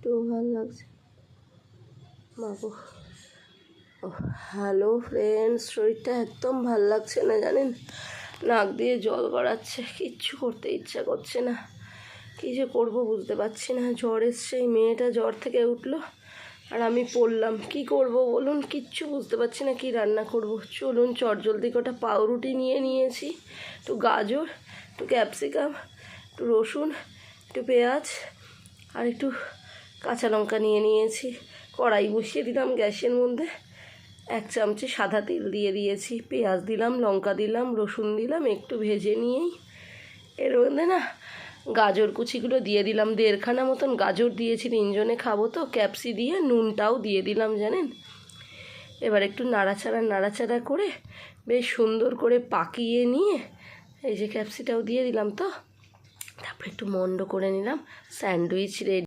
একটুও ভালো লাগছে মাগো। ও হ্যালো ফ্রেন্ডস, শরীরটা একদম ভাল লাগছে না জানেন, নাক দিয়ে জল গড়াচ্ছে, কিচ্ছু করতে ইচ্ছা করছে না, কী যে করবো বুঝতে পারছি না। জ্বর এসছে, এই মেয়েটা জ্বর থেকে উঠলো আর আমি পড়লাম, কি করব বলুন, কিচ্ছু বুঝতে পারছি না কি রান্না করব। চলুন চটজলদি কটা পাউরুটি নিয়ে নিয়েছি, একটু গাজর, একটু ক্যাপসিকাম, একটু রসুন, একটু পেঁয়াজ আর একটু কাঁচা লঙ্কা নিয়ে নিয়েছি। কড়াই বসিয়ে দিলাম গ্যাসের মধ্যে, 1 চামচে সাদা তেল দিয়ে দিয়েছি, পেঁয়াজ দিলাম, লঙ্কা দিলাম, রসুন দিলাম, একটু ভেজে নিয়েই এর মধ্যে না গাজর কুচিগুলো দিয়ে দিলাম, 1.5খানা মতন গাজর দিয়েছি, 3 জনে খাবো তো। ক্যাপসি দিয়ে নুনটাও দিয়ে দিলাম জানেন। এবার একটু নাড়াচাড়া করে বেশ সুন্দর করে পাকিয়ে নিয়ে এই যে ক্যাপসিটাও দিয়ে দিলাম তো, তারপরে একটু মন্ড করে নিলাম, স্যান্ডউইচ রেডি।